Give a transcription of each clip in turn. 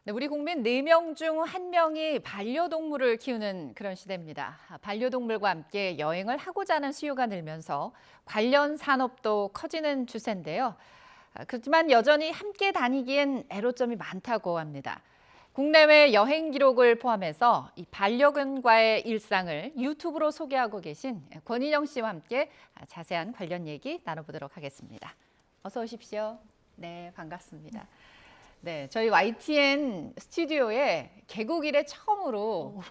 네, 우리 국민 4명 중 1명이 반려동물을 키우는 그런 시대입니다. 반려동물과 함께 여행을 하고자 하는 수요가 늘면서 관련 산업도 커지는 추세인데요. 그렇지만 여전히 함께 다니기엔 애로점이 많다고 합니다. 국내외 여행 기록을 포함해서 이 반려견과의 일상을 유튜브로 소개하고 계신 권인영 씨와 함께 자세한 관련 얘기 나눠보도록 하겠습니다. 어서 오십시오. 네, 반갑습니다. 네, 저희 YTN 스튜디오에 개국 이래 처음으로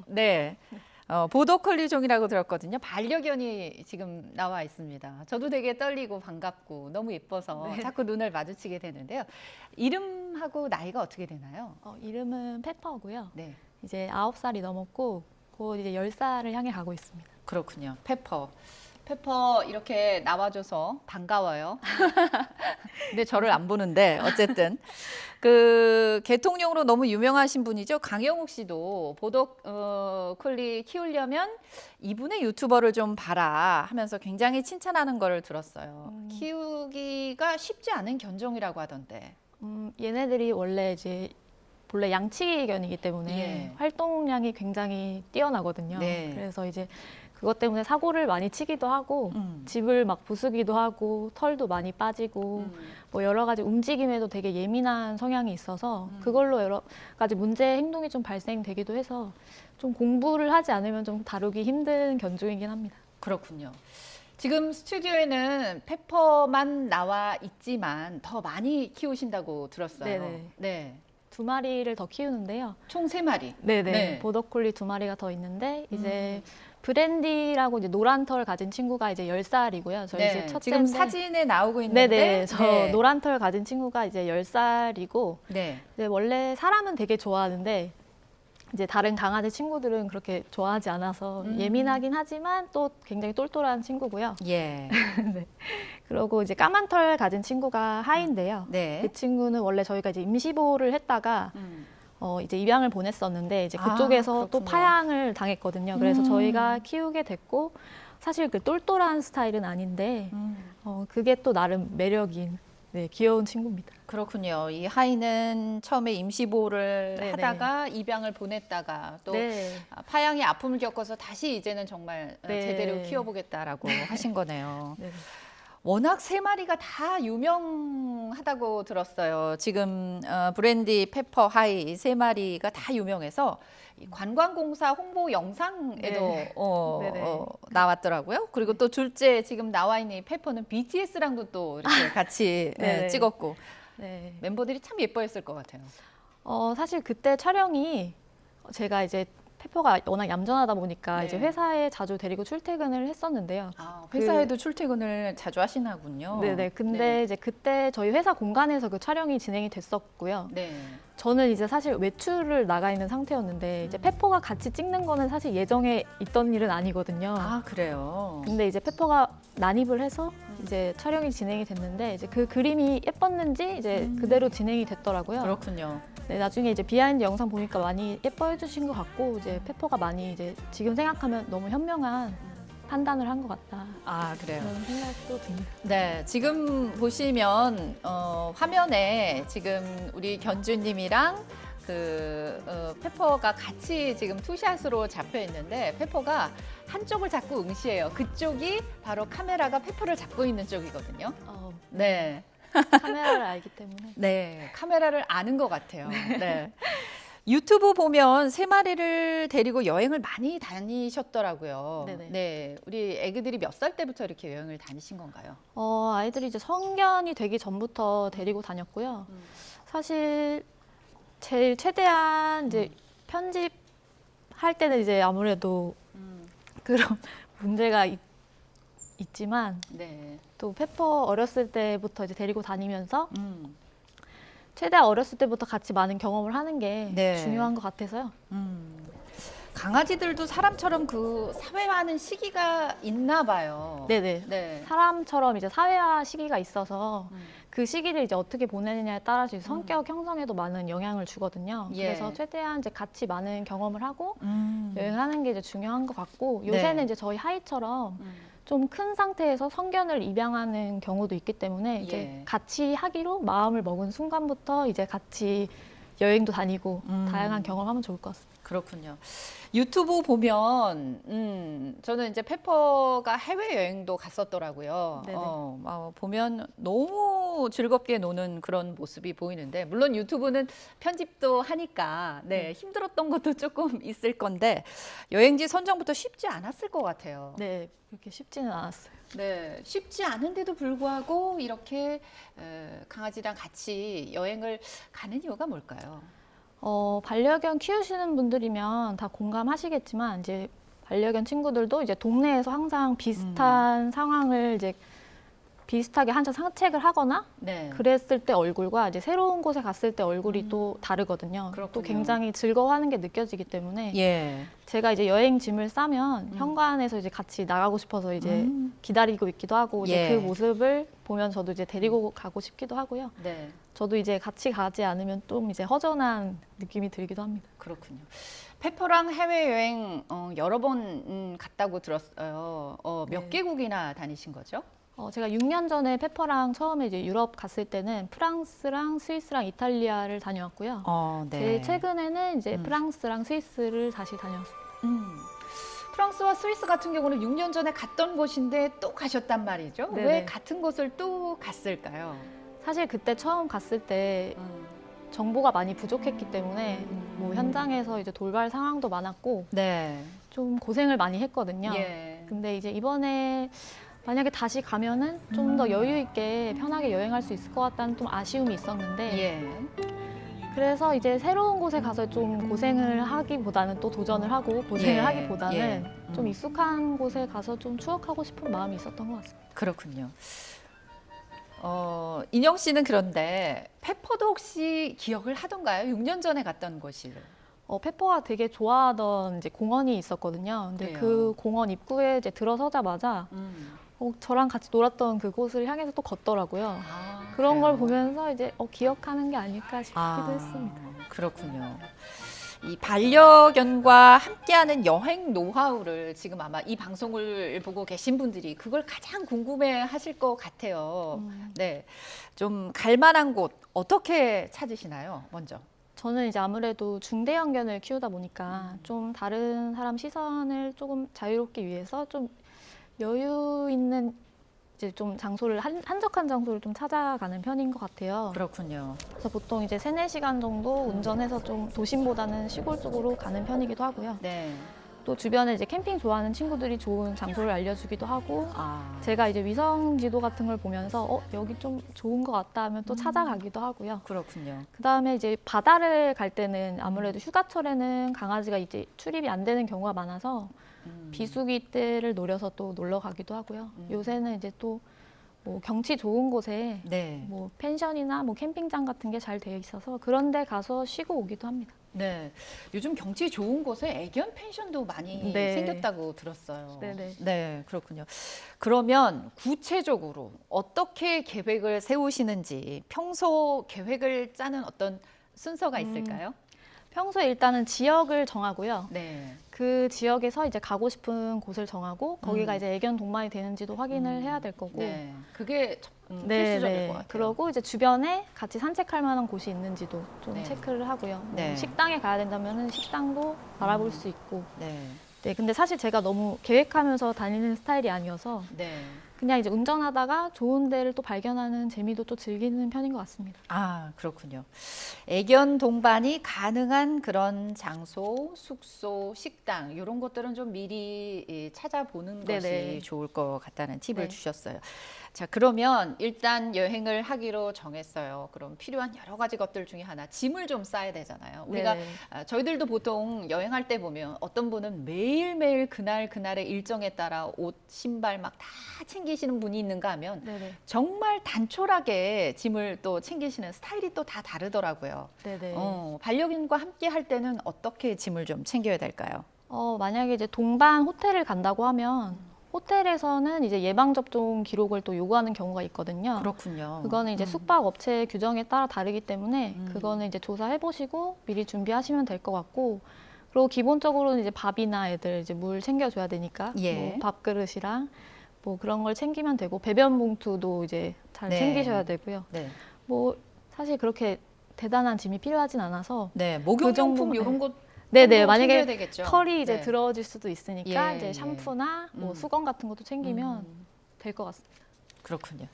보더콜리 종이라고 들었거든요. 반려견이 지금 나와 있습니다. 저도 되게 떨리고 반갑고 너무 예뻐서 자꾸 눈을 마주치게 되는데요. 이름하고 나이가 어떻게 되나요? 이름은 페퍼고요. 네, 이제 9살이 넘었고 곧 이제 10살을 향해 가고 있습니다. 그렇군요. 페퍼 이렇게 나와줘서 반가워요. 근데 저를 안 보는데 어쨌든 그 개통용으로 너무 유명하신 분이죠. 강영욱 씨도 보더콜리 키우려면 이분의 유튜버를 좀 봐라 하면서 굉장히 칭찬하는 거를 들었어요. 키우기가 쉽지 않은 견종이라고 하던데. 얘네들이 원래 이제 본래 양치기견이기 때문에 예. 활동량이 굉장히 뛰어나거든요. 네. 그래서 이제 그것 때문에 사고를 많이 치기도 하고 집을 막 부수기도 하고 털도 많이 빠지고 뭐 여러 가지 움직임에도 되게 예민한 성향이 있어서 그걸로 여러 가지 문제 행동이 좀 발생되기도 해서 좀 공부를 하지 않으면 좀 다루기 힘든 견종이긴 합니다. 그렇군요. 지금 스튜디오에는 페퍼만 나와 있지만 더 많이 키우신다고 들었어요. 네네. 네. 2마리를 더 키우는데요. 총 3마리. 네네. 네. 보더콜리 2마리가 더 있는데 이제 브랜디라고 이제 노란 털 가진 친구가 이제 10살이고요. 저희 이제 첫째인데 지금 사진에 나오고 있는데 네네. 저 노란 털 가진 친구가 이제 10살이고 네. 이제 원래 사람은 되게 좋아하는데 이제 다른 강아지 친구들은 그렇게 좋아하지 않아서 예민하긴 하지만 또 굉장히 똘똘한 친구고요. 예. 네. 그리고 이제 까만 털 가진 친구가 하이인데요. 네. 그 친구는 원래 저희가 이제 임시보호를 했다가 이제 입양을 보냈었는데 이제 그쪽에서 또 그렇군요. 파양을 당했거든요. 그래서 저희가 키우게 됐고 사실 그 똘똘한 스타일은 아닌데 그게 또 나름 매력인 귀여운 친구입니다. 그렇군요. 이 하이는 처음에 임시보호를 네네. 하다가 입양을 보냈다가 또 네. 파양의 아픔을 겪어서 다시 이제는 정말 네. 제대로 키워보겠다라고 하신 거네요. 네. 워낙 3마리가 다 유명하다고 들었어요. 지금 브랜디, 페퍼, 하이 이 3마리가 다 유명해서 이 관광공사 홍보 영상에도 네. 네네. 나왔더라고요. 그리고 또 둘째 지금 나와 있는 이 페퍼는 BTS랑도 또 이렇게 같이 네네. 찍었고 네. 멤버들이 참 예뻐했을 것 같아요. 사실 그때 촬영이 제가 이제 페퍼가 워낙 얌전하다 보니까 네. 이제 회사에 자주 데리고 출퇴근을 했었는데요. 회사에도 출퇴근을 자주 하시나군요. 네네. 근데 이제 그때 저희 회사 공간에서 그 촬영이 진행이 됐었고요. 네. 저는 이제 사실 외출을 나가 있는 상태였는데 이제 페퍼가 같이 찍는 거는 사실 예정에 있던 일은 아니거든요. 그래요. 근데 이제 페퍼가 난입을 해서 이제 촬영이 진행이 됐는데 이제 그 그림이 예뻤는지 이제 그대로 진행이 됐더라고요. 그렇군요. 네, 나중에 이제 비하인드 영상 보니까 많이 예뻐해 주신 것 같고 이제 페퍼가 많이 이제 지금 생각하면 너무 현명한 판단을 한 것 같다. 그래요. 그런 생각도 듭니다. 네, 지금 보시면 화면에 지금 우리 견주님이랑 페퍼가 같이 지금 투샷으로 잡혀 있는데 페퍼가 한쪽을 자꾸 응시해요. 그쪽이 바로 카메라가 페퍼를 잡고 있는 쪽이거든요. 네. 카메라를 알기 때문에. 네, 카메라를 아는 것 같아요. 네. 유튜브 보면 3마리를 데리고 여행을 많이 다니셨더라고요. 네네. 네, 우리 애기들이 몇 살 때부터 이렇게 여행을 다니신 건가요? 아이들이 이제 성견이 되기 전부터 데리고 다녔고요. 사실 제일 최대한 이제 편집할 때는 이제 아무래도 그런 문제가 있지만 네. 또 페퍼 어렸을 때부터 이제 데리고 다니면서 최대한 어렸을 때부터 같이 많은 경험을 하는 게 네. 중요한 것 같아서요. 강아지들도 사람처럼 그 사회화하는 시기가 있나 봐요. 네네. 네. 사람처럼 이제 사회화 시기가 있어서 그 시기를 이제 어떻게 보내느냐에 따라서 성격 형성에도 많은 영향을 주거든요. 예. 그래서 최대한 이제 같이 많은 경험을 하고 여행하는 게 이제 중요한 것 같고 요새는 네. 이제 저희 하이처럼 좀 큰 상태에서 성견을 입양하는 경우도 있기 때문에 이제 예. 같이 하기로 마음을 먹은 순간부터 이제 같이 여행도 다니고 다양한 경험하면 좋을 것 같습니다. 그렇군요. 유튜브 보면 저는 이제 페퍼가 해외 여행도 갔었더라고요. 네네. 보면 너무 즐겁게 노는 그런 모습이 보이는데 물론 유튜브는 편집도 하니까 힘들었던 것도 조금 있을 건데 여행지 선정부터 쉽지 않았을 것 같아요. 네, 그렇게 쉽지는 않았어요. 네, 쉽지 않은데도 불구하고 이렇게 강아지랑 같이 여행을 가는 이유가 뭘까요? 반려견 키우시는 분들이면 다 공감하시겠지만 이제 반려견 친구들도 이제 동네에서 항상 비슷한 상황을 이제 비슷하게 한참 산책을 하거나 네. 그랬을 때 얼굴과 이제 새로운 곳에 갔을 때 얼굴이 또 다르거든요. 그렇군요. 또 굉장히 즐거워하는 게 느껴지기 때문에 예. 제가 이제 여행 짐을 싸면 현관에서 이제 같이 나가고 싶어서 이제 기다리고 있기도 하고 이제 예. 그 모습을 보면 저도 이제 데리고 가고 싶기도 하고요. 네. 저도 이제 같이 가지 않으면 좀 이제 허전한 느낌이 들기도 합니다. 그렇군요. 페퍼랑 해외여행 여러 번 갔다고 들었어요. 몇 네. 개국이나 다니신 거죠? 제가 6년 전에 페퍼랑 처음에 이제 유럽 갔을 때는 프랑스랑 스위스랑 이탈리아를 다녀왔고요. 제일 최근에는 이제 프랑스랑 스위스를 다시 다녀왔습니다. 프랑스와 스위스 같은 경우는 6년 전에 갔던 곳인데 또 가셨단 말이죠. 네네. 왜 같은 곳을 또 갔을까요? 사실 그때 처음 갔을 때 정보가 많이 부족했기 때문에 뭐 현장에서 이제 돌발 상황도 많았고 네. 좀 고생을 많이 했거든요. 예. 근데 이제 이번에 만약에 다시 가면은 좀 더 여유 있게 편하게 여행할 수 있을 것 같다는 좀 아쉬움이 있었는데 예. 그래서 이제 새로운 곳에 가서 좀 고생을 하기보다는 또 도전을 하고 고생을 예, 하기보다는 예. 좀 익숙한 곳에 가서 좀 추억하고 싶은 마음이 있었던 것 같습니다. 그렇군요. 인영 씨는 그런데 페퍼도 혹시 기억을 하던가요? 6년 전에 갔던 곳을. 페퍼가 되게 좋아하던 이제 공원이 있었거든요. 근데 그래요. 그 공원 입구에 이제 들어서자마자 저랑 같이 놀았던 그곳을 향해서 또 걷더라고요. 그런 걸 보면서 이제 기억하는 게 아닐까 싶기도 했습니다. 그렇군요. 이 반려견과 함께하는 여행 노하우를 지금 아마 이 방송을 보고 계신 분들이 그걸 가장 궁금해 하실 것 같아요. 네. 좀 갈만한 곳 어떻게 찾으시나요? 먼저. 저는 이제 아무래도 중대형견을 키우다 보니까 좀 다른 사람 시선을 조금 자유롭게 위해서 좀 여유 있는 이제 좀 장소를 한적한 장소를 좀 찾아가는 편인 것 같아요. 그렇군요. 그래서 보통 이제 3-4시간 정도 운전해서 좀 도심보다는 시골 쪽으로 가는 편이기도 하고요. 네. 또 주변에 이제 캠핑 좋아하는 친구들이 좋은 장소를 알려주기도 하고 제가 이제 위성 지도 같은 걸 보면서 여기 좀 좋은 것 같다 하면 또 찾아가기도 하고요. 그렇군요. 그다음에 이제 바다를 갈 때는 아무래도 휴가철에는 강아지가 이제 출입이 안 되는 경우가 많아서 비수기 때를 노려서 또 놀러 가기도 하고요. 요새는 이제 또 뭐 경치 좋은 곳에 네. 뭐 펜션이나 뭐 캠핑장 같은 게 잘 되어 있어서 그런 데 가서 쉬고 오기도 합니다. 네. 요즘 경치 좋은 곳에 애견 펜션도 많이 네. 생겼다고 들었어요. 네네. 네, 그렇군요. 그러면 구체적으로 어떻게 계획을 세우시는지 평소 계획을 짜는 어떤 순서가 있을까요? 평소에 일단은 지역을 정하고요. 네. 그 지역에서 이제 가고 싶은 곳을 정하고 거기가 이제 애견 동반이 되는지도 확인을 해야 될 거고. 네. 그게 네, 필수적일 네. 것 같아요. 그러고 이제 주변에 같이 산책할 만한 곳이 있는지도 좀 네. 체크를 하고요. 뭐 네. 식당에 가야 된다면은 식당도 알아볼 수 있고. 네. 네, 근데 사실 제가 너무 계획하면서 다니는 스타일이 아니어서 네. 그냥 이제 운전하다가 좋은 데를 또 발견하는 재미도 또 즐기는 편인 것 같습니다. 그렇군요. 애견 동반이 가능한 그런 장소, 숙소, 식당 이런 것들은 좀 미리 찾아보는 네네. 것이 좋을 것 같다는 팁을 네. 주셨어요. 자, 그러면 일단 여행을 하기로 정했어요. 그럼 필요한 여러 가지 것들 중에 하나, 짐을 좀 싸야 되잖아요. 우리가 네네. 저희들도 보통 여행할 때 보면 어떤 분은 매일매일 그날의 일정에 따라 옷, 신발 막 다 챙기시는 분이 있는가 하면 네네. 정말 단촐하게 짐을 또 챙기시는 스타일이 또 다 다르더라고요. 네네. 반려견과 함께 할 때는 어떻게 짐을 좀 챙겨야 될까요? 만약에 이제 동반 호텔을 간다고 하면 호텔에서는 이제 예방접종 기록을 또 요구하는 경우가 있거든요. 그렇군요. 그거는 이제 숙박업체 규정에 따라 다르기 때문에 그거는 이제 조사해 보시고 미리 준비하시면 될 것 같고 그리고 기본적으로는 이제 밥이나 애들 이제 물 챙겨줘야 되니까 예. 뭐 밥그릇이랑 뭐 그런 걸 챙기면 되고 배변 봉투도 이제 잘 네. 챙기셔야 되고요. 네. 뭐 사실 그렇게 대단한 짐이 필요하진 않아서 네, 목욕용품 정도만, 이런 것 네네 정도 만약에 챙겨야 되겠죠. 털이 이제 네. 들어질 수도 있으니까 예, 이제 예. 샴푸나 뭐 수건 같은 것도 챙기면 될 것 같습니다. 그렇군요.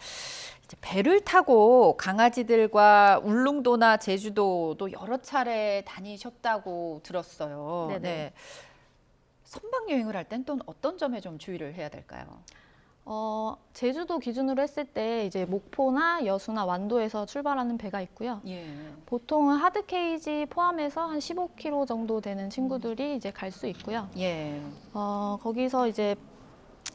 이제 배를 타고 강아지들과 울릉도나 제주도도 여러 차례 다니셨다고 들었어요. 네네. 네. 선박 여행을 할 땐 또 어떤 점에 좀 주의를 해야 될까요? 제주도 기준으로 했을 때 이제 목포나 여수나 완도에서 출발하는 배가 있고요. 예. 보통은 하드 케이지 포함해서 한 15kg 정도 되는 친구들이 이제 갈 수 있고요. 예. 거기서 이제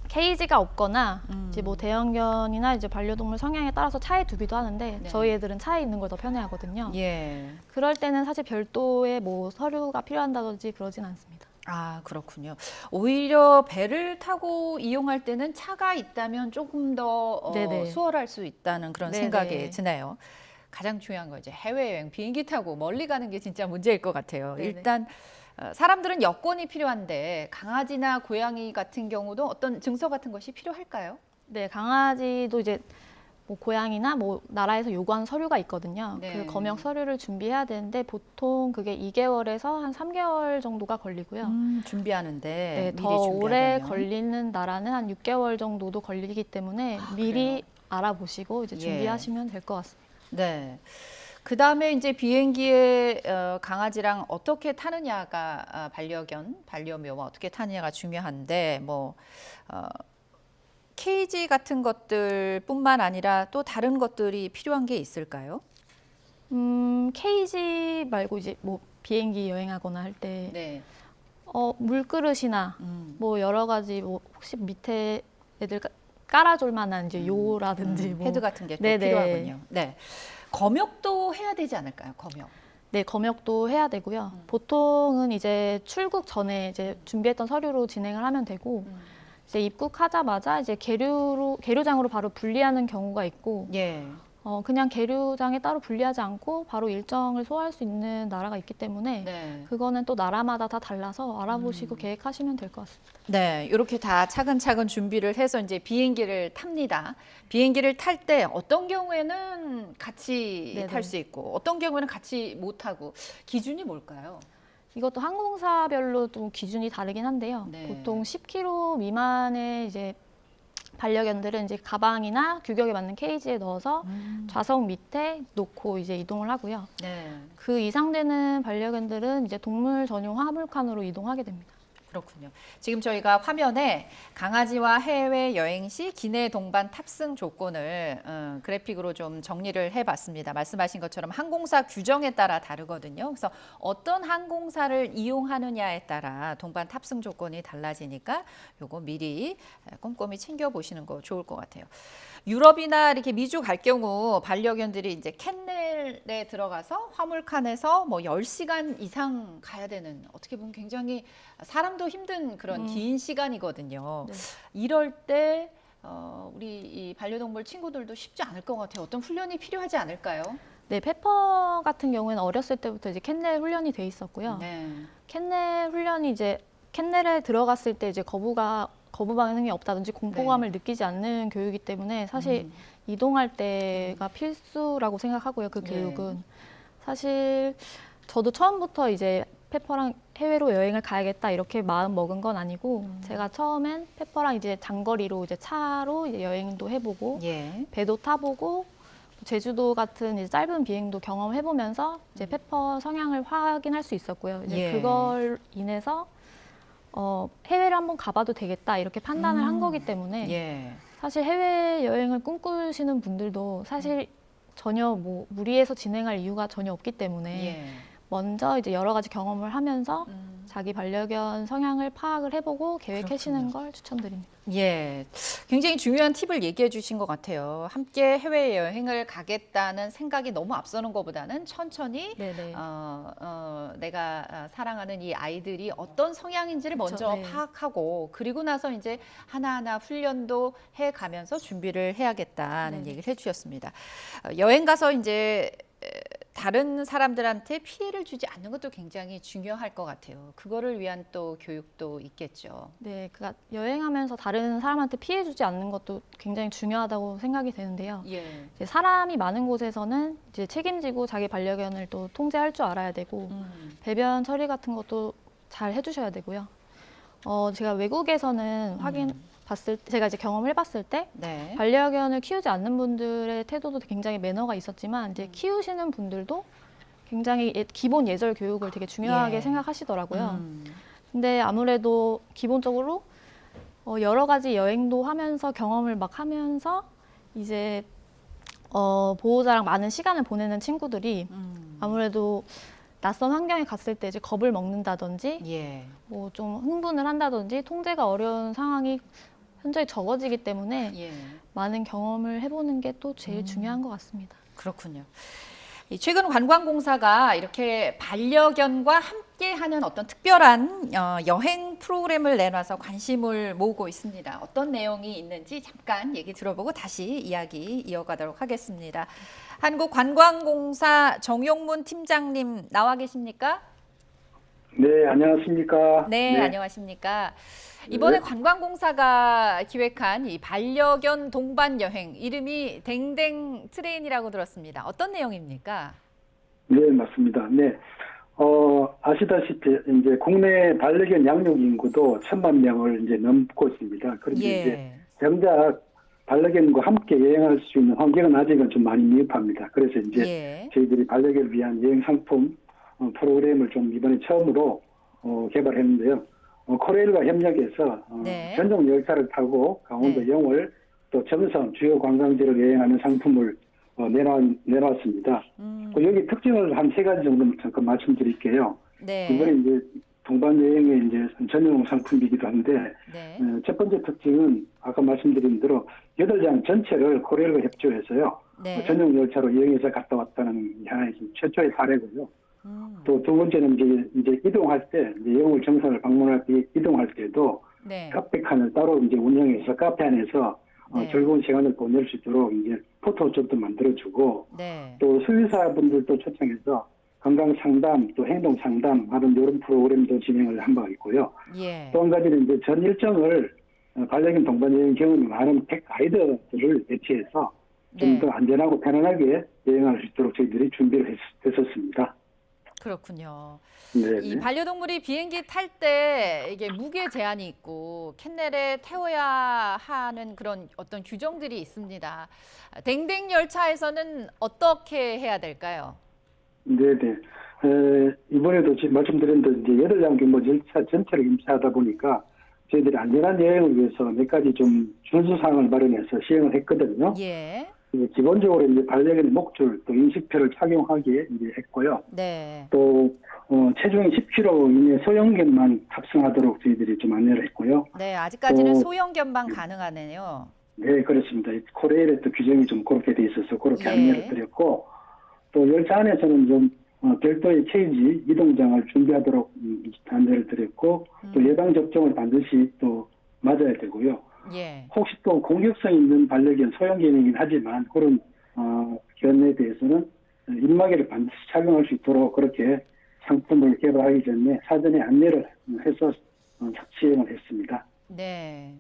케이지가 없거나 이제 뭐 대형견이나 이제 반려동물 성향에 따라서 차에 두기도 하는데 네. 저희 애들은 차에 있는 걸 더 편해하거든요. 예. 그럴 때는 사실 별도의 뭐 서류가 필요한다든지 그러진 않습니다. 아, 그렇군요. 오히려 배를 타고 이용할 때는 차가 있다면 조금 더 네네. 수월할 수 있다는 그런 네네. 생각이 드네요. 가장 중요한 거 이제 해외여행 비행기 타고 멀리 가는 게 진짜 문제일 것 같아요. 네네. 일단 사람들은 여권이 필요한데 강아지나 고양이 같은 경우도 어떤 증서 같은 것이 필요할까요? 네, 강아지도 이제 뭐 고양이나 뭐 나라에서 요구하는 서류가 있거든요. 네. 그 검역 서류를 준비해야 되는데 보통 그게 2개월에서 한 3개월 정도가 걸리고요. 준비하는데 네, 미리 더 오래 준비하려면. 걸리는 나라는 한 6개월 정도도 걸리기 때문에 미리 알아보시고 이제 예. 준비하시면 될 것 같습니다. 네. 그 다음에 이제 비행기에 강아지랑 어떻게 타느냐가 반려견, 반려묘와 어떻게 타느냐가 중요한데 뭐 케이지 같은 것들뿐만 아니라 또 다른 것들이 필요한 게 있을까요? 케이지 말고 이제 뭐 비행기 여행하거나 할 때 네. 물그릇이나 뭐 여러 가지 뭐 혹시 밑에 애들 깔아줄 만한 이제 요라든지 뭐 패드 같은 게 또 네네. 필요하군요. 네. 검역도 해야 되지 않을까요? 검역. 네, 검역도 해야 되고요. 보통은 이제 출국 전에 이제 준비했던 서류로 진행을 하면 되고 이제 입국하자마자 이제 계류장으로 바로 분리하는 경우가 있고 예. 그냥 계류장에 따로 분리하지 않고 바로 일정을 소화할 수 있는 나라가 있기 때문에 네. 그거는 또 나라마다 다 달라서 알아보시고 계획하시면 될 것 같습니다. 네, 이렇게 다 차근차근 준비를 해서 이제 비행기를 탑니다. 비행기를 탈 때 어떤 경우에는 같이 네네. 탈 수 있고 어떤 경우에는 같이 못 타고 기준이 뭘까요? 이것도 항공사별로 좀 기준이 다르긴 한데요. 네. 보통 10kg 미만의 이제 반려견들은 이제 가방이나 규격에 맞는 케이지에 넣어서 좌석 밑에 놓고 이제 이동을 하고요. 네, 그 이상 되는 반려견들은 이제 동물 전용 화물칸으로 이동하게 됩니다. 그렇군요. 지금 저희가 화면에 강아지와 해외 여행 시 기내 동반 탑승 조건을 그래픽으로 좀 정리를 해봤습니다. 말씀하신 것처럼 항공사 규정에 따라 다르거든요. 그래서 어떤 항공사를 이용하느냐에 따라 동반 탑승 조건이 달라지니까 요거 미리 꼼꼼히 챙겨보시는 거 좋을 것 같아요. 유럽이나 이렇게 미주 갈 경우 반려견들이 이제 캔넬에 들어가서 화물칸에서 뭐 10시간 이상 가야 되는 어떻게 보면 굉장히 사람도 힘든 그런 긴 시간이거든요. 네. 이럴 때 우리 이 반려동물 친구들도 쉽지 않을 것 같아요. 어떤 훈련이 필요하지 않을까요? 네, 페퍼 같은 경우에는 어렸을 때부터 이제 캔넬 훈련이 돼 있었고요. 네. 캔넬 훈련이 이제 캔넬에 들어갔을 때 이제 거부 반응이 없다든지 공포감을 느끼지 않는 교육이기 때문에 사실 이동할 때가 필수라고 생각하고요. 그 네. 교육은 사실 저도 처음부터 이제 페퍼랑 해외로 여행을 가야겠다 이렇게 마음 먹은 건 아니고 제가 처음엔 페퍼랑 이제 장거리로 이제 차로 이제 여행도 해보고 예. 배도 타보고 제주도 같은 이제 짧은 비행도 경험해보면서 이제 페퍼 성향을 확인할 수 있었고요. 이제 예. 그걸 인해서 해외를 한번 가봐도 되겠다 이렇게 판단을 한 거기 때문에 예. 사실 해외 여행을 꿈꾸시는 분들도 사실 전혀 뭐 무리해서 진행할 이유가 전혀 없기 때문에 예. 먼저 이제 여러 가지 경험을 하면서 자기 반려견 성향을 파악을 해보고 계획하시는 걸 추천드립니다. 예, 굉장히 중요한 팁을 얘기해 주신 것 같아요. 함께 해외여행을 가겠다는 생각이 너무 앞서는 것보다는 천천히 네네. 내가 사랑하는 이 아이들이 어떤 성향인지를 그쵸, 먼저 네. 파악하고 그리고 나서 이제 하나하나 훈련도 해가면서 준비를 해야겠다는 네네. 얘기를 해주셨습니다. 여행 가서 이제 다른 사람들한테 피해를 주지 않는 것도 굉장히 중요할 것 같아요. 그거를 위한 또 교육도 있겠죠. 네, 그러니까 여행하면서 다른 사람한테 피해 주지 않는 것도 굉장히 중요하다고 생각이 되는데요. 예. 이제 사람이 많은 곳에서는 이제 책임지고 자기 반려견을 또 통제할 줄 알아야 되고 배변 처리 같은 것도 잘 해주셔야 되고요. 제가 외국에서는 제가 이제 경험을 해봤을 때 네. 반려견을 키우지 않는 분들의 태도도 굉장히 매너가 있었지만 이제 키우시는 분들도 굉장히 기본 예절 교육을 되게 중요하게 예. 생각하시더라고요. 근데 아무래도 기본적으로 여러 가지 여행도 하면서 경험을 막 하면서 이제 보호자랑 많은 시간을 보내는 친구들이 아무래도 낯선 환경에 갔을 때 이제 겁을 먹는다든지 예. 뭐 좀 흥분을 한다든지 통제가 어려운 상황이 현저히 적어지기 때문에 예. 많은 경험을 해보는 게 또 제일 중요한 것 같습니다. 그렇군요. 최근 관광공사가 이렇게 반려견과 함께하는 어떤 특별한 여행 프로그램을 내놔서 관심을 모으고 있습니다. 어떤 내용이 있는지 잠깐 얘기 들어보고 다시 이야기 이어가도록 하겠습니다. 한국관광공사 정용문 팀장님 나와 계십니까? 네, 안녕하십니까? 네, 안녕하십니까? 이번에 관광공사가 기획한 이 반려견 동반 여행 이름이 댕댕 트레인이라고 들었습니다. 어떤 내용입니까? 네, 맞습니다. 네. 아시다시피 이제 국내 반려견 양육 인구도 1,000만 명을 이제 넘고 있습니다. 그런데 예. 이제 정작 반려견과 함께 여행할 수 있는 환경은 아직은 좀 많이 미흡합니다. 그래서 이제 예. 저희들이 반려견을 위한 여행 상품 프로그램을 좀 이번에 처음으로 개발했는데요. 코레일과 협력해서 네. 전용 열차를 타고 강원도 네. 영월 또 정선 주요 관광지를 여행하는 상품을 내놨습니다. 여기 특징을 한 3가지 정도 잠깐 말씀드릴게요. 네. 이번에 이제 동반 여행의 이제 전용 상품이기도 한데 네. 첫 번째 특징은 아까 말씀드린 대로 8장 전체를 코레일과 협조해서요. 네. 전용 열차로 여행해서 갔다 왔다는 하나의 최초의 사례고요. 또 두 번째는 이제 이동할 때 영월 정선을 방문할 때 이동할 때도 네. 카페 칸을 따로 이제 운영해서 카페 안에서 네. 즐거운 시간을 보낼 수 있도록 이제 포토존도 만들어주고 네. 또 수의사분들도 초청해서 건강 상담 또 행동 상담하는 이런 프로그램도 진행을 한 바가 있고요. 예. 또 한 가지는 이제 전 일정을 반려견 동반 여행 경험이 많은 팩 가이드들을 배치해서 좀 네. 더 안전하고 편안하게 여행할 수 있도록 저희들이 준비를 했었습니다. 그렇군요. 네. 이 반려동물이 비행기 탈 때 이게 무게 제한이 있고 캔넬에 태워야 하는 그런 어떤 규정들이 있습니다. 댕댕 열차에서는 어떻게 해야 될까요? 네네. 이번에도 지금 말씀드린 대로 이제 8장 규모 열차 전체를 임시하다 보니까 저희들이 안전한 여행을 위해서 몇 가지 좀 준수사항을 마련해서 시행을 했거든요. 예. 기본적으로 이제 반려견 목줄 또 인식표를 착용하게 이제 했고요. 네. 또 체중이 10kg 이내 소형견만 탑승하도록 저희들이 좀 안내를 했고요. 네, 아직까지는 또 소형견만 가능하네요. 네, 그렇습니다. 코레일의 또 규정이 좀 그렇게 돼 있어서 그렇게 예. 안내를 드렸고 또 열차 안에서는 좀 별도의 케이지 이동장을 준비하도록 안내를 드렸고 또 예방 접종을 반드시 또 맞아야 되고요. 예. 혹시 또 공격성 있는 반려견 소형견이긴 하지만 그런 견에 대해서는 입마개를 반드시 착용할 수 있도록 그렇게 상품을 개발하기 전에 사전에 안내를 해서 시행을 했습니다. 네.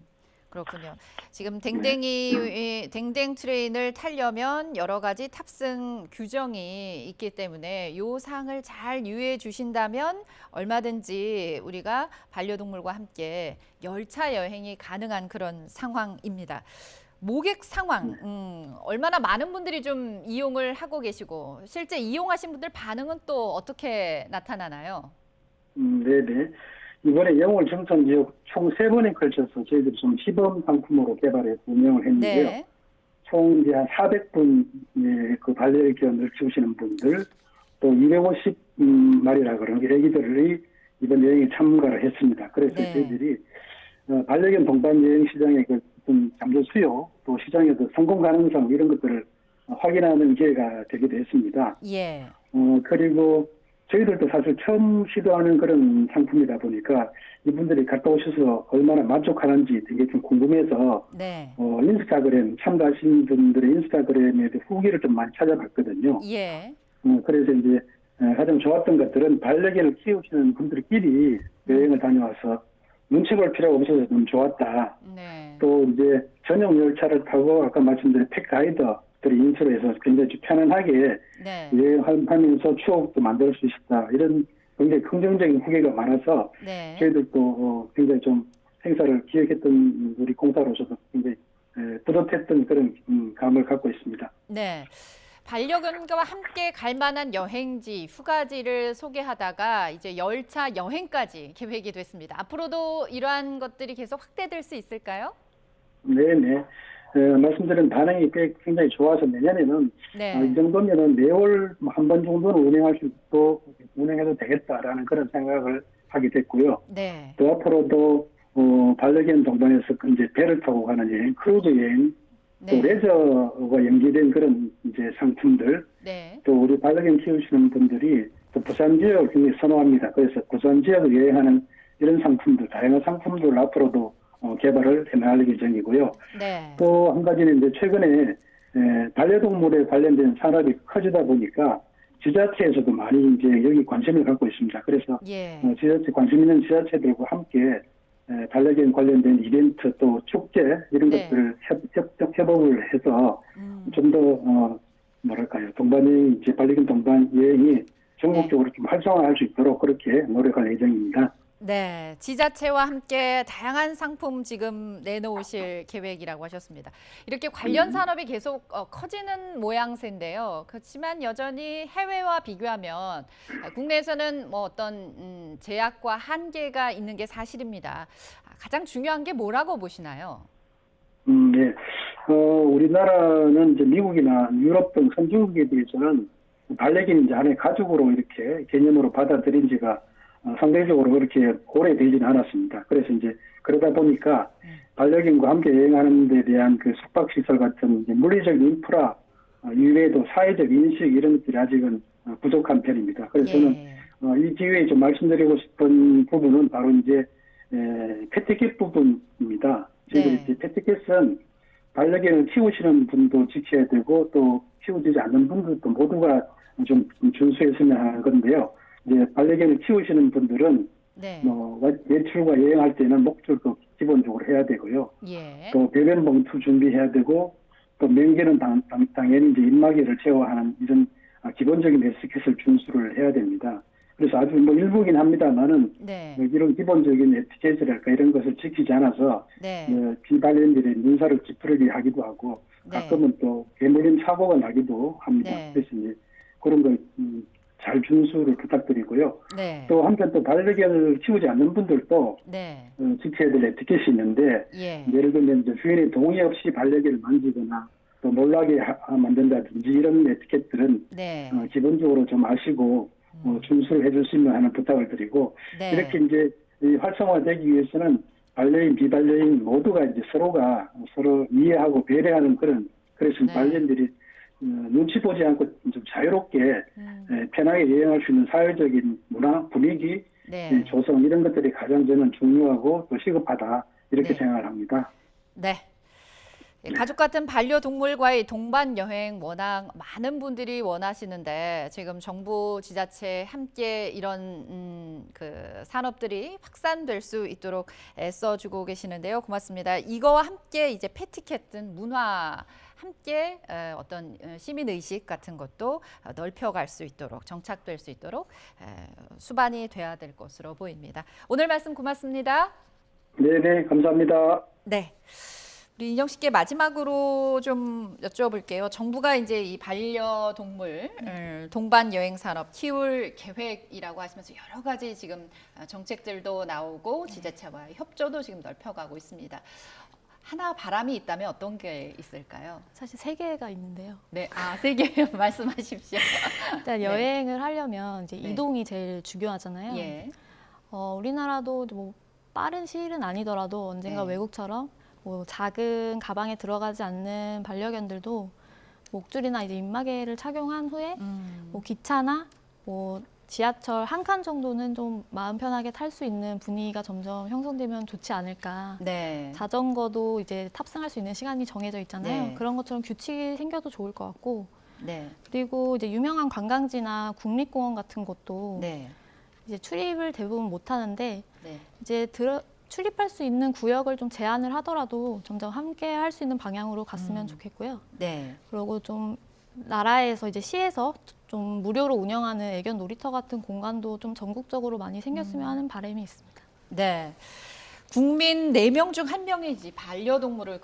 그렇군요. 지금 댕댕 트레인을 타려면 여러 가지 탑승 규정이 있기 때문에 이 사항을 잘 유의해 주신다면 얼마든지 우리가 반려동물과 함께 열차 여행이 가능한 그런 상황입니다. 모객 상황, 얼마나 많은 분들이 좀 이용을 하고 계시고 실제 이용하신 분들 반응은 또 어떻게 나타나나요? 네네. 이번에 영월 정선 지역 총 3번에 걸쳐서 저희들이 좀 시범 상품으로 개발해서 운영을 했는데요. 네. 총 이제 한 400분의 그 반려견을 키우시는 분들, 또 250마리라 그러는 애기들이 이번 여행에 참가를 했습니다. 그래서 네. 저희들이 반려견 동반 여행 시장의 그 잠재 수요, 또 시장에서 성공 가능성 이런 것들을 확인하는 기회가 되기도 했습니다. 예. 그리고 저희들도 사실 처음 시도하는 그런 상품이다 보니까 이분들이 갔다 오셔서 얼마나 만족하는지 되게 좀 궁금해서 네. 인스타그램 참가하신 분들의 인스타그램에 후기를 좀 많이 찾아봤거든요. 예. 그래서 이제 가장 좋았던 것들은 반려견을 키우시는 분들끼리 여행을 다녀와서 눈치 볼 필요가 없어서 좀 좋았다. 네. 또 이제 전용 열차를 타고 아까 말씀드린 팩 가이더들이 인수를 해서 굉장히 좀 편안하게 네. 여행하면서 추억도 만들 수 있었다. 이런 굉장히 긍정적인 후기가 많아서 네. 저희들도 굉장히 좀 행사를 기획했던 우리 공사로서도 굉장히 뿌듯했던 그런 감을 갖고 있습니다. 네. 반려견과 함께 갈 만한 여행지, 휴가지를 소개하다가 이제 열차 여행까지 계획이 됐습니다. 앞으로도 이러한 것들이 계속 확대될 수 있을까요? 네네. 말씀드린 반응이 굉장히 좋아서 내년에는 네. 이 정도면은 매월 한 번 정도는 운행해도 되겠다라는 그런 생각을 하게 됐고요. 네. 또 앞으로도 반려견 동반해서 이제 배를 타고 가는 여행, 크루즈 여행, 또 네. 레저와 연계된 그런 이제 상품들, 네. 또 우리 반려견 키우시는 분들이 또 부산 지역을 굉장히 선호합니다. 그래서 부산 지역을 여행하는 이런 상품들, 다양한 상품들을 앞으로도 개발을 해나갈 예정이고요. 네. 또 한 가지는 이제 최근에 반려동물에 관련된 산업이 커지다 보니까 지자체에서도 많이 이제 여기 관심을 갖고 있습니다. 그래서 예. 지자체 관심 있는 지자체들과 함께 반려견 관련된 이벤트 또 축제 이런 네. 것들을 협업을 해서 좀 더 뭐랄까요 동반 여행 이제 반려견 동반 여행이 전국적으로 좀 활성화할 수 있도록 그렇게 노력할 예정입니다. 네, 지자체와 함께 다양한 상품 지금 내놓으실 계획이라고 하셨습니다. 이렇게 관련 산업이 계속 커지는 모양새인데요. 그렇지만 여전히 해외와 비교하면 국내에서는 뭐 어떤 제약과 한계가 있는 게 사실입니다. 가장 중요한 게 뭐라고 보시나요? 네. 우리나라는 이제 미국이나 유럽 등 선진국에 비해서는 반려견 이제 하나의 가족으로 이렇게 개념으로 받아들인 지가 상대적으로 그렇게 오래되지는 않았습니다. 그래서 이제 그러다 보니까 반려견과 함께 여행하는 데 대한 그 숙박시설 같은 이제 물리적 인프라 이외에도 사회적 인식 이런 것들이 아직은 부족한 편입니다. 그래서 저는 이 기회에 좀 말씀드리고 싶은 부분은 바로 이제 패티켓 부분입니다. 저희들이 이제 패티켓은 반려견을 키우시는 분도 지켜야 되고 또 키우지 않는 분들도 모두가 좀 준수했으면 하는 건데요. 이제 반려견을 키우시는 분들은 네. 외출과 여행할 때는 목줄도 기본적으로 해야 되고요. 예. 또 배변 봉투 준비해야 되고 또 명계는 당연히 이제 입마개를 제어하는 이런 기본적인 에티켓을 준수를 해야 됩니다. 그래서 아주 뭐 일부긴 합니다만은 네. 이런 기본적인 에티켓이랄까 이런 것을 지키지 않아서 네. 비반려견들이 눈살을 찌푸리게 하기도 하고 네. 가끔은 또 개물림 사고가 나기도 합니다. 네. 그래서 이제 그런 걸 잘 준수를 부탁드리고요. 네. 또 한편 또 반려견을 키우지 않는 분들도 네. 지켜야 될 에티켓이 있는데 예. 예를 들면 이제 주인의 동의 없이 반려견을 만지거나 또 놀라게 만든다든지 이런 에티켓들은 네. 기본적으로 좀 아시고 준수를 해줄 수 있는 하는 부탁을 드리고 네. 이렇게 이제 이 활성화되기 위해서는 반려인 비반려인 모두가 이제 서로가 서로 이해하고 배려하는 그래서 네. 반려인들이 눈치 보지 않고 좀 자유롭게 편하게 여행할 수 있는 사회적인 문화 분위기 네. 조성 이런 것들이 가장 저는 중요하고 또 시급하다 이렇게 네. 생각을 합니다. 네. 가족 같은 반려동물과의 동반 여행 워낙 많은 분들이 원하시는데 지금 정부 지자체 함께 이런 그 산업들이 확산될 수 있도록 애써주고 계시는데요. 고맙습니다. 이거와 함께 이제 패티켓 등 문화 함께 어떤 시민 의식 같은 것도 넓혀갈 수 있도록 정착될 수 있도록 수반이 돼야 될 것으로 보입니다. 오늘 말씀 고맙습니다. 네네 감사합니다. 네. 우리 인영 씨께 마지막으로 좀 여쭤볼게요. 정부가 이제 이 반려동물 동반 여행 산업 키울 계획이라고 하시면서 여러 가지 지금 정책들도 나오고 지자체와의 협조도 지금 넓혀가고 있습니다. 하나 바람이 있다면 어떤 게 있을까요? 사실 3개가 있는데요. 네, 세 개 말씀하십시오. 일단 네. 여행을 하려면 이제 네. 이동이 제일 중요하잖아요. 예. 우리나라도 뭐 빠른 시일은 아니더라도 언젠가 네. 외국처럼 뭐 작은 가방에 들어가지 않는 반려견들도 목줄이나 이제 입마개를 착용한 후에 뭐 기차나 뭐 지하철 한 칸 정도는 좀 마음 편하게 탈 수 있는 분위기가 점점 형성되면 좋지 않을까. 네. 자전거도 이제 탑승할 수 있는 시간이 정해져 있잖아요. 네. 그런 것처럼 규칙이 생겨도 좋을 것 같고 네. 그리고 이제 유명한 관광지나 국립공원 같은 곳도 네. 이제 출입을 대부분 못 하는데 네. 이제 출입할 수 있는 구역을 좀 제한을 하더라도 점점 함께 할 수 있는 방향으로 갔으면 좋겠고요. 네. 그리고 좀 나라에서 이제 시에서 좀 무료로 운영하는 애견 놀이터 같은 공간도 좀 전국적으로 많이 생겼으면 하는 바람이 있습니다. 네. 국민 4명 중 1명이지 반려동물을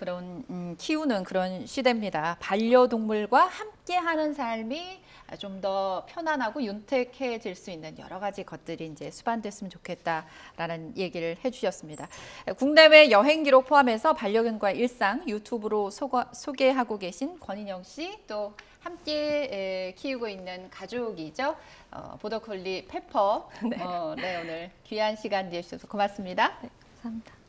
키우는 그런 시대입니다. 반려동물과 함께하는 삶이 좀 더 편안하고 윤택해질 수 있는 여러 가지 것들이 이제 수반됐으면 좋겠다라는 얘기를 해주셨습니다. 국내외 여행 기록 포함해서 반려견과의 일상 유튜브로 소개하고 계신 권인영 씨, 또 함께 키우고 있는 가족이죠. 보더콜리 페퍼. 네, 오늘 귀한 시간 내주셔서 고맙습니다. 감사합니다.